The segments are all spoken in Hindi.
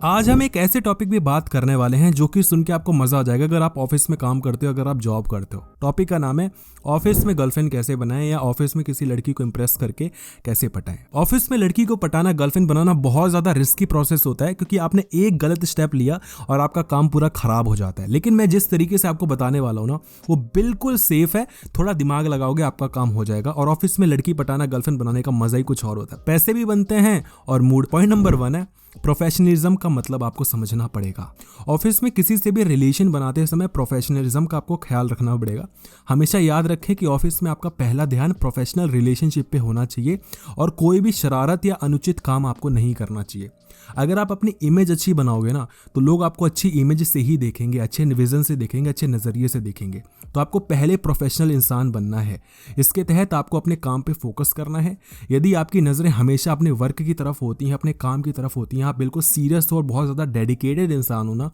आज हम एक ऐसे टॉपिक पे बात करने वाले हैं जो कि सुन के आपको मजा आ जाएगा अगर आप ऑफिस में काम करते हो, अगर आप जॉब करते हो। टॉपिक का नाम है ऑफिस में गर्लफ्रेंड कैसे बनाएं या ऑफिस में किसी लड़की को इंप्रेस करके कैसे पटाएं। ऑफिस में लड़की को पटाना, गर्लफ्रेंड बनाना बहुत ज्यादा रिस्की प्रोसेस होता है क्योंकि आपने एक गलत स्टेप लिया और आपका काम पूरा खराब हो जाता है। लेकिन मैं जिस तरीके से आपको बताने वाला हूं ना, वो बिल्कुल सेफ है। थोड़ा दिमाग लगाओगे आपका काम हो जाएगा। और ऑफिस में लड़की पटाना, गर्लफ्रेंड बनाने का मजा ही कुछ और होता है। पैसे भी बनते हैं और मूड। पॉइंट नंबर 1 है प्रोफेशनलिज्म का मतलब आपको समझना पड़ेगा। ऑफिस में किसी से भी रिलेशन बनाते समय प्रोफेशनलिज्म का आपको ख्याल रखना पड़ेगा। हमेशा याद रखें कि ऑफिस में आपका पहला ध्यान प्रोफेशनल रिलेशनशिप पे होना चाहिए और कोई भी शरारत या अनुचित काम आपको नहीं करना चाहिए। अगर आप अपनी इमेज अच्छी बनाओगे ना, तो लोग आपको अच्छी इमेज से ही देखेंगे, अच्छे विजन से देखेंगे, अच्छे नज़रिए से देखेंगे। तो आपको पहले प्रोफेशनल इंसान बनना है। इसके तहत आपको अपने काम पे फोकस करना है। यदि आपकी नज़रें हमेशा अपने वर्क की तरफ होती हैं, अपने काम की तरफ होती हैं, आप बिल्कुल सीरियस हो और बहुत ज़्यादा डेडिकेटेड इंसान हो ना,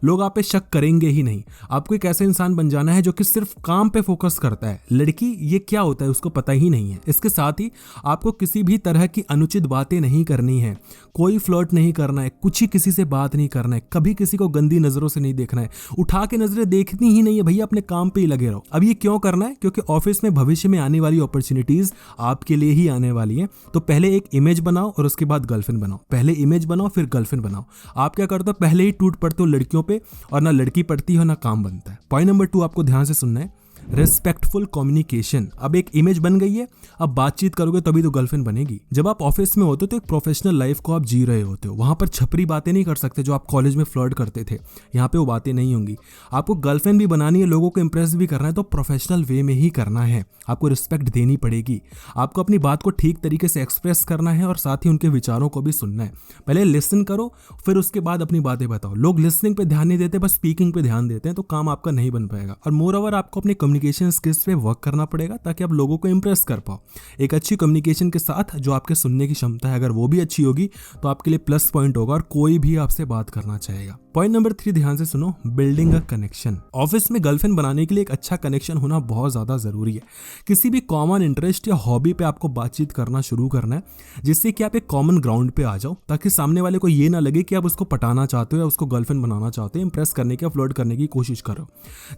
लोग आप पे शक करेंगे ही नहीं। आपको एक ऐसा इंसान बन जाना है जो कि सिर्फ काम पे फोकस करता है। लड़की ये क्या होता है उसको पता ही नहीं है। इसके साथ ही आपको किसी भी तरह की अनुचित बातें नहीं करनी है, कोई फ्लर्ट नहीं करना है, कुछ ही किसी से बात नहीं करना है, कभी किसी को गंदी नजरों से नहीं देखना है, उठा के नजरें देखनी ही नहीं है भैया, अपने काम पे ही लगे रहो। अब ये क्यों करना है? क्योंकि ऑफिस में भविष्य में आने वाली अपॉर्चुनिटीज आपके लिए ही आने वाली है। तो पहले एक इमेज बनाओ और उसके बाद गर्लफ्रेंड बनाओ। पहले इमेज बनाओ फिर गर्लफ्रेंड बनाओ। आप क्या करते हो? पहले ही टूट पड़ते हो लड़कियों पे और ना लड़की पड़ती है ना काम बनता है। पॉइंट नंबर 2 आपको ध्यान से सुनना है, रेस्पेक्टफुल कम्युनिकेशन। अब एक इमेज बन गई है, अब बातचीत करोगे तभी तो गर्लफ्रेंड बनेगी। जब आप ऑफिस में होते हो तो एक प्रोफेशनल लाइफ को आप जी रहे होते हो। वहां पर छपरी बातें नहीं कर सकते जो आप कॉलेज में फ्लर्ट करते थे। यहाँ पे वो बातें नहीं होंगी। आपको गर्लफ्रेंड भी बनानी है, लोगों को इंप्रेस भी करना है, तो प्रोफेशनल वे में ही करना है। आपको रिस्पेक्ट देनी पड़ेगी। आपको अपनी बात को ठीक तरीके से एक्सप्रेस करना है और साथ ही उनके विचारों को भी सुनना है। पहले लिसन करो, फिर उसके बाद अपनी बातें बताओ। लोग लिसनिंग पे ध्यान नहीं देते, बस स्पीकिंग पे ध्यान देते हैं, तो काम आपका नहीं बन पाएगा। और मोर ओवर आपको अपनी कम्युनिकेशन स्किल्स पे वर्क करना पड़ेगा ताकि आप लोगों को इंप्रेस कर पाओ। एक अच्छी कम्युनिकेशन के साथ जो आपके सुनने की क्षमता है, अगर वो भी अच्छी होगी तो आपके लिए प्लस पॉइंट होगा और कोई भी आपसे बात करना चाहेगा। पॉइंट नंबर 3 ध्यान से सुनो, बिल्डिंग अ कनेक्शन। ऑफिस में गर्लफ्रेंड बनाने के लिए एक अच्छा कनेक्शन होना बहुत ज्यादा जरूरी है। किसी भी कॉमन इंटरेस्ट या हॉबी पे आपको बातचीत करना शुरू करना है, जिससे कि आप एक कॉमन ग्राउंड पे आ जाओ, ताकि सामने वाले को ये ना लगे कि आप उसको पटाना चाहते हो या उसको गर्लफ्रेंड बनाना चाहते हो, इंप्रेस करने की, फ्लर्ट करने की कोशिश करो।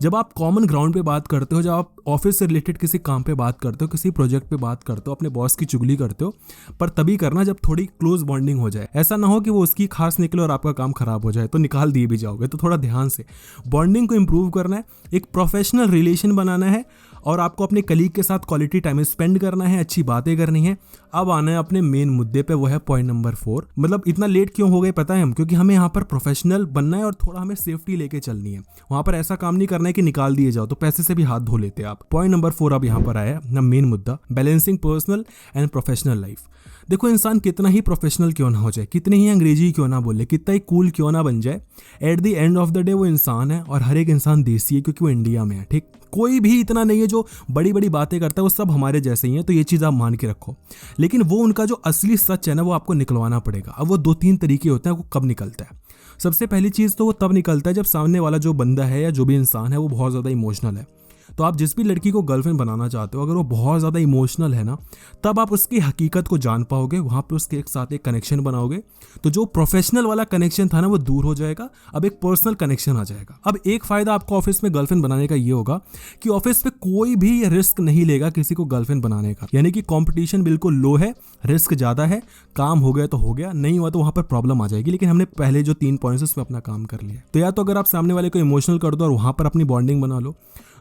जब आप कॉमन ग्राउंड पे बात करते हो, जब आप ऑफिस से रिलेटेड किसी काम पे बात करते हो, किसी प्रोजेक्ट पे बात करते हो, अपने बॉस की चुगली करते हो, पर तभी करना जब थोड़ी क्लोज बॉन्डिंग हो जाए। ऐसा ना हो कि वो उसकी खास निकले और आपका काम खराब हो जाए तो निकाल दिए भी जाओगे। तो थोड़ा ध्यान से बॉन्डिंग को इंप्रूव करना है, एक प्रोफेशनल रिलेशन बनाना है और आपको अपने कलीग के साथ क्वालिटी टाइम स्पेंड करना है, अच्छी बातें करनी है। अब आना है अपने मेन मुद्दे पे, वो है पॉइंट नंबर 4। मतलब इतना लेट क्यों हो गए पता है हम? क्योंकि हमें यहाँ पर प्रोफेशनल बनना है और थोड़ा हमें सेफ्टी लेके चलनी है। वहां पर ऐसा काम नहीं करना है कि निकाल दिए जाओ, तो पैसे से भी हाथ धो लेते हैं आप। पॉइंट नंबर 4 अब यहाँ पर आया ना मेन मुद्दा, balancing personal and professional life. देखो, इंसान कितना ही प्रोफेशनल क्यों ना हो जाए, कितनी ही अंग्रेजी क्यों ना बोले, कितना ही कूल क्यों ना बन जाए, at the end of the day वो इंसान है। और हर एक इंसान देसी है क्योंकि वो इंडिया में है। ठीक, कोई भी इतना नहीं है जो बड़ी बड़ी बातें करता है, वो सब हमारे जैसे ही हैं। तो ये चीज़ आप मान के रखो। लेकिन वो उनका जो असली सच है ना, वो आपको निकलवाना पड़ेगा। अब वो 2-3 तरीके होते हैं, वो कब निकलता है? सबसे पहली चीज़ तो वो तब निकलता है जब सामने वाला जो बंदा है या जो भी इंसान है वो बहुत ज़्यादा इमोशनल है। तो आप जिस भी लड़की को गर्लफ्रेंड बनाना चाहते हो, अगर वो बहुत ज़्यादा इमोशनल है ना, तब आप उसकी हकीकत को जान पाओगे, वहाँ पे उसके एक साथ एक कनेक्शन बनाओगे। तो जो प्रोफेशनल वाला कनेक्शन था ना, वो दूर हो जाएगा, अब एक पर्सनल कनेक्शन आ जाएगा। अब एक फ़ायदा आपको ऑफिस में गर्लफ्रेंड बनाने का ये होगा कि ऑफिस में कोई भी रिस्क नहीं लेगा किसी को गर्लफ्रेंड बनाने का। यानी कि कॉम्पिटिशन बिल्कुल लो है, रिस्क ज़्यादा है। काम हो गया तो हो गया, नहीं हुआ तो वहाँ पर प्रॉब्लम आ जाएगी। लेकिन हमने पहले जो 3 पॉइंट्स उसमें अपना काम कर लिया। तो या तो अगर आप सामने वाले को इमोशनल कर दो और वहाँ पर अपनी बॉन्डिंग बना लो।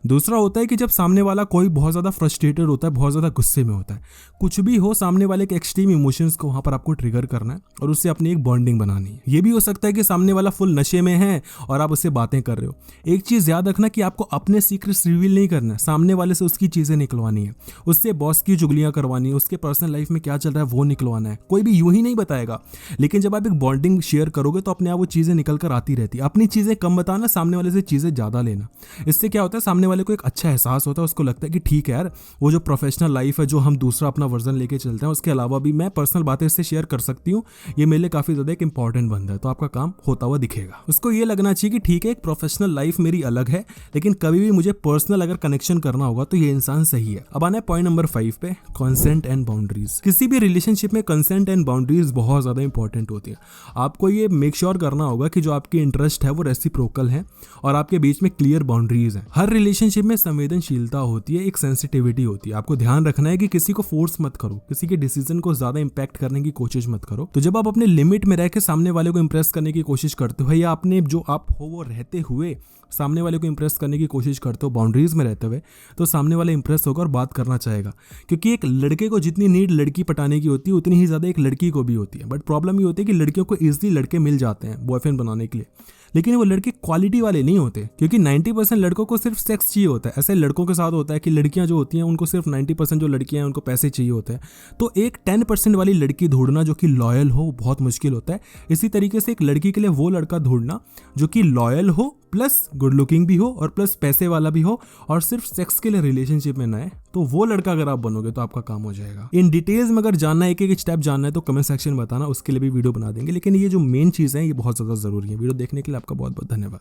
दूसरा होता है कि जब सामने वाला कोई बहुत ज़्यादा फ्रस्ट्रेटेड होता है, बहुत ज़्यादा गुस्से में होता है, कुछ भी हो, सामने वाले के एक्सट्रीम इमोशंस को वहाँ पर आपको ट्रिगर करना है और उससे अपनी एक बॉन्डिंग बनानी है। ये भी हो सकता है कि सामने वाला फुल नशे में है और आप उससे बातें कर रहे हो। एक चीज़ याद रखना कि आपको अपने सीक्रेट्स रिवील नहीं करना है, सामने वाले से उसकी चीज़ें निकलवानी है, उससे बॉस की चुगलियाँ करवानी है, उसके पर्सनल लाइफ में क्या चल रहा है वो निकलवाना है। कोई भी यूं ही नहीं बताएगा, लेकिन जब आप एक बॉन्डिंग शेयर करोगे तो अपने आप वो चीज़ें निकल कर आती रहती है। अपनी चीज़ें कम बताना, सामने वाले से चीज़ें ज़्यादा लेना। इससे क्या होता है, सामने वाले को एक अच्छा एहसास होता है, उसको लगता है कि ठीक है यार, वो जो प्रोफेशनल लाइफ है, जो हम दूसरा अपना वर्जन लेके चलते हैं, उसके अलावा भी मैं पर्सनल बातें इससे शेयर कर सकती हूँ, ये मेरे लिए काफ़ी ज़्यादा एक इंपॉर्टेंट बंदा है, तो आपका काम होता हुआ दिखेगा। उसको ये लगना चाहिए कि ठीक है, एक प्रोफेशनल लाइफ मेरी अलग है, लेकिन कभी भी मुझे पर्सनल अगर कनेक्शन करना होगा तो ये इंसान सही है। अब आना है पॉइंट नंबर 5 पे, कंसेंट एंड बाउंड्रीज। किसी भी रिलेशनशिप में कंसेंट एंड बाउंड्रीज बहुत ज़्यादा इंपॉर्टेंट होती है। आपको ये मेक श्योर करना होगा कि जो आपकी इंटरेस्ट है वो रेसिप्रोकल है और आपके बीच में क्लियर बाउंड्रीज हैं। हर रिलेशनशिप में संवेदनशीलता होती है, एक सेंसिटिविटी होती है। आपको ध्यान रखना है कि किसी को फोर्स मत करो, किसी के डिसीजन को ज्यादा इंपैक्ट करने की कोशिश मत करो। तो जब आप अपने लिमिट में रह के सामने वाले को इंप्रेस करने की कोशिश करते हो, या अपने जो आप हो वो रहते हुए सामने वाले को इंप्रेस करने की कोशिश करते हो बाउंड्रीज में रहते हुए, तो सामने वाला इंप्रेस होगा और बात करना चाहेगा। क्योंकि एक लड़के को जितनी नीड लड़की पटाने की होती है उतनी ही ज़्यादा एक लड़की को भी होती है। बट प्रॉब्लम ये होती है कि लड़कियों को ईजिली लड़के मिल जाते हैं बॉयफ्रेंड बनाने के लिए, लेकिन वो लड़के क्वालिटी वाले नहीं होते, क्योंकि 90% लड़कों को सिर्फ सेक्स चाहिए होता है। ऐसे लड़कों के साथ होता है कि लड़कियां जो होती हैं उनको सिर्फ 90% जो लड़कियां हैं उनको पैसे चाहिए होते हैं। तो एक 10% वाली लड़की ढूंढना जो कि लॉयल हो बहुत मुश्किल होता है। इसी तरीके से एक लड़की के लिए वो लड़का ढूंढना जो कि लॉयल हो, प्लस गुड लुकिंग भी हो और प्लस पैसे वाला भी हो और सिर्फ सेक्स के लिए रिलेशनशिप में ना है, तो वो लड़का अगर आप बनोगे तो आपका काम हो जाएगा। इन डिटेल्स में अगर जानना है, एक एक स्टेप जानना है, तो कमेंट सेक्शन में बताना, उसके लिए भी वीडियो बना देंगे। लेकिन ये जो मेन चीज़ है ये बहुत ज़्यादा ज़रूरी है। वीडियो देखने के लिए आपका बहुत बहुत धन्यवाद।